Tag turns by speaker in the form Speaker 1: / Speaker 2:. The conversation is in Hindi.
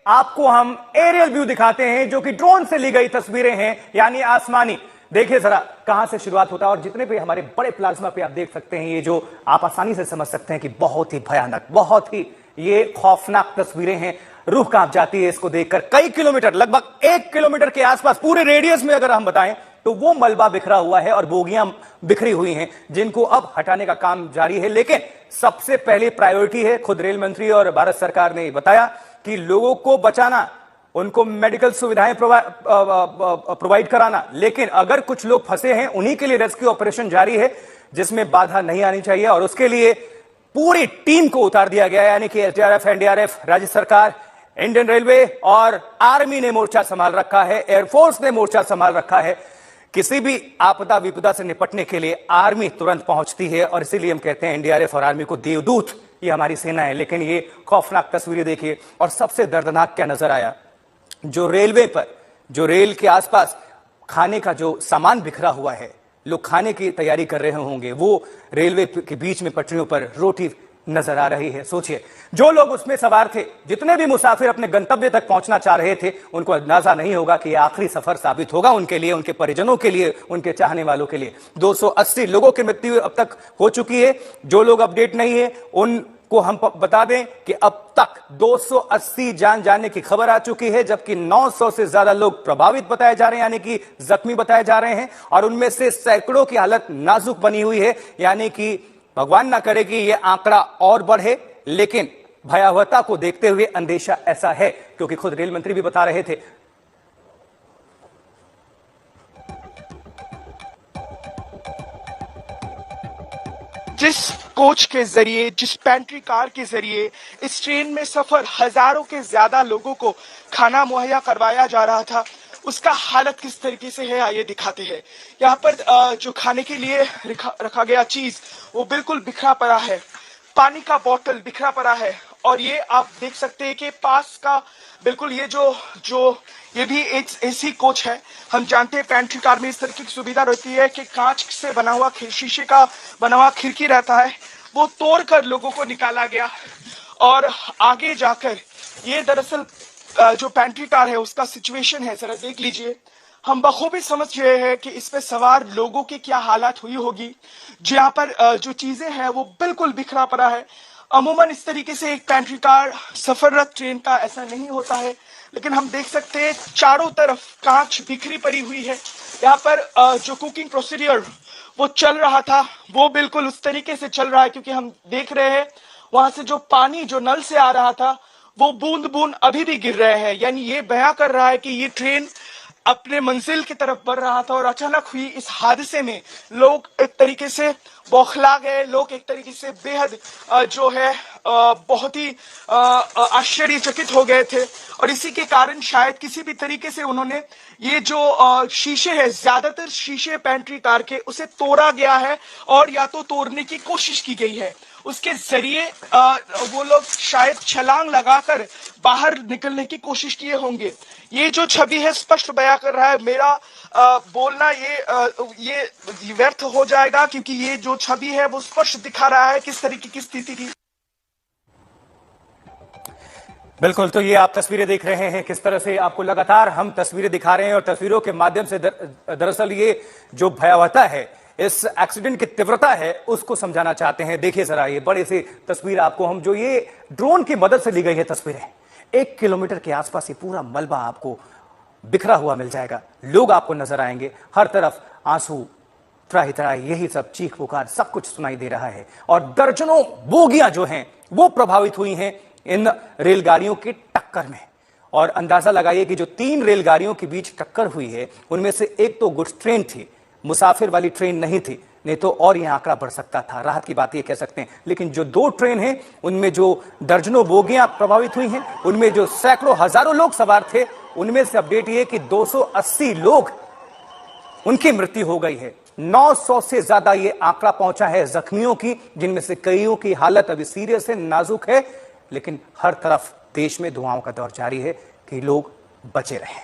Speaker 1: आपको हम एरियल व्यू दिखाते हैं, जो कि ड्रोन से ली गई तस्वीरें हैं, यानी आसमानी। देखिए जरा कहां से शुरुआत होता है, और जितने भी हमारे बड़े प्लाज्मा पे आप देख सकते हैं, ये जो आप आसानी से समझ सकते हैं कि बहुत ही भयानक, बहुत ही ये खौफनाक तस्वीरें हैं। रूह कांप जाती है इसको देखकर। कई किलोमीटर, लगभग 1 किलोमीटर के आसपास पूरे रेडियस में अगर हम बताएं तो वो मलबा बिखरा हुआ है और बोगियां बिखरी हुई हैं, जिनको अब हटाने का काम जारी है। लेकिन सबसे पहली प्रायोरिटी है, खुद रेल मंत्री और भारत सरकार ने बताया कि लोगों को बचाना, उनको मेडिकल सुविधाएं प्रोवाइड कराना। लेकिन अगर कुछ लोग फंसे हैं, उन्हीं के लिए रेस्क्यू ऑपरेशन जारी है, जिसमें बाधा नहीं आनी चाहिए। और उसके लिए पूरी टीम को उतार दिया गया है, यानी कि एसडीआरएफ, एनडीआरएफ, राज्य सरकार, इंडियन रेलवे और आर्मी ने मोर्चा संभाल रखा है, एयरफोर्स ने मोर्चा संभाल रखा है। किसी भी आपदा विपदा से निपटने के लिए आर्मी तुरंत पहुंचती है, और इसीलिए हम कहते हैं एनडीआरएफ और आर्मी को देवदूत, ये हमारी सेना है। लेकिन ये खौफनाक तस्वीरें देखिए, और सबसे दर्दनाक क्या नजर आया, जो रेलवे पर, जो रेल के आसपास खाने का जो सामान बिखरा हुआ है, लोग खाने की तैयारी कर रहे होंगे, वो रेलवे के बीच में पटरियों पर रोटी नजर आ रही है। सोचिए, जो लोग उसमें सवार थे, जितने भी मुसाफिर अपने गंतव्य तक पहुंचना चाह रहे थे, उनको अंदाजा नहीं होगा कि यह आखिरी सफर साबित होगा उनके लिए, उनके परिजनों के लिए, उनके चाहने वालों के लिए। 280 लोगों की मृत्यु अब तक हो चुकी है। जो लोग अपडेट नहीं है उनको हम बता दें कि अब तक 280 जान जाने की खबर आ चुकी है, जबकि 900 से ज्यादा लोग प्रभावित बताए जा रहे हैं, यानी कि जख्मी बताए जा रहे हैं। और उनमें से सैकड़ों की हालत नाजुक बनी हुई है, यानी कि भगवान ना करे कि यह आंकड़ा और बढ़े, लेकिन भयावहता को देखते हुए अंदेशा ऐसा है, क्योंकि खुद रेल मंत्री भी बता रहे थे।
Speaker 2: जिस कोच के जरिए, जिस पेंट्री कार के जरिए इस ट्रेन में सफर हजारों के ज्यादा लोगों को खाना मुहैया करवाया जा रहा था, उसका हालत किस तरीके से है आइए दिखाते हैं। यहाँ पर जो खाने के लिए रखा गया चीज वो बिल्कुल बिखरा पड़ा है, पानी का बोतल बिखरा पड़ा है। और ये आप देख सकते हैं कि पास का बिल्कुल ये भी एक ऐसी कोच है। हम जानते हैं पेंट्री कार में इस तरीके की सुविधा रहती है कि कांच से बना हुआ, शीशे का बना हुआ खिड़की रहता है, वो तोड़कर लोगों को निकाला गया। और आगे जाकर ये दरअसल जो पेंट्री कार है उसका सिचुएशन है, जरा देख लीजिए। हम बखूबी समझ रहे हैं कि इसमें सवार लोगों की क्या हालत हुई होगी। जहाँ पर जो चीजें हैं वो बिल्कुल बिखरा पड़ा है। अमूमन इस तरीके से एक पेंट्री कार सफररत ट्रेन का ऐसा नहीं होता है, लेकिन हम देख सकते हैं चारों तरफ कांच बिखरी पड़ी हुई है। यहाँ पर जो कुकिंग प्रोसीडियर वो चल रहा था वो बिल्कुल उस तरीके से चल रहा है, क्योंकि हम देख रहे हैं वहां से जो पानी जो नल से आ रहा था वो बूंद बूंद अभी भी गिर रहे हैं। यानी ये बयां कर रहा है कि ये ट्रेन अपने मंजिल की तरफ बढ़ रहा था और अचानक हुई इस हादसे में लोग एक तरीके से बौखला गए, लोग एक तरीके से बेहद जो है बहुत ही आश्चर्यचकित हो गए थे। और इसी के कारण शायद किसी भी तरीके से उन्होंने ये जो शीशे है, ज्यादातर शीशे पेंट्री कार के, उसे तोड़ा गया है और या तो तोड़ने की कोशिश की गई है। उसके जरिए वो लोग शायद छलांग लगाकर बाहर निकलने की कोशिश किए होंगे। ये जो छवि है स्पष्ट बयां कर रहा है, मेरा बोलना ये व्यर्थ हो जाएगा, क्योंकि ये जो छवि है वो स्पष्ट दिखा रहा है किस तरीके की स्थिति थी।
Speaker 1: बिल्कुल, तो ये आप तस्वीरें देख रहे हैं, किस तरह से आपको लगातार हम तस्वीरें दिखा रहे हैं, और तस्वीरों के माध्यम से दरअसल ये जो भयावहता है, इस एक्सीडेंट की तीव्रता है, उसको समझाना चाहते हैं। देखिए जरा ये बड़ी सी तस्वीर आपको हम, जो ये ड्रोन की मदद से ली गई है तस्वीरें, 1 किलोमीटर के आसपास ये पूरा मलबा आपको बिखरा हुआ मिल जाएगा। लोग आपको नजर आएंगे, हर तरफ आंसू, त्राही त्राही, यही सब चीख पुकार सब कुछ सुनाई दे रहा है। और दर्जनों बोगियां जो हैं वो प्रभावित हुई हैं इन रेलगाड़ियों की टक्कर में। और अंदाजा लगाइए कि जो 3 रेलगाड़ियों के बीच टक्कर हुई है, उनमें से एक तो गुड्स ट्रेन थी, मुसाफिर वाली ट्रेन नहीं थी, नहीं तो और यह आंकड़ा बढ़ सकता था। राहत की बात ये कह सकते हैं। लेकिन जो 2 ट्रेन हैं उनमें जो दर्जनों बोगियां प्रभावित हुई हैं, उनमें जो सैकड़ों हजारों लोग सवार थे, उनमें से अपडेट ये कि 280 लोग, उनकी मृत्यु हो गई है। 900 से ज्यादा ये आंकड़ा पहुंचा है जख्मियों की, जिनमें से कईयों की हालत अभी सीरियस है, नाजुक है। लेकिन हर तरफ देश में दुआओं का दौर जारी है कि लोग बचे रहें।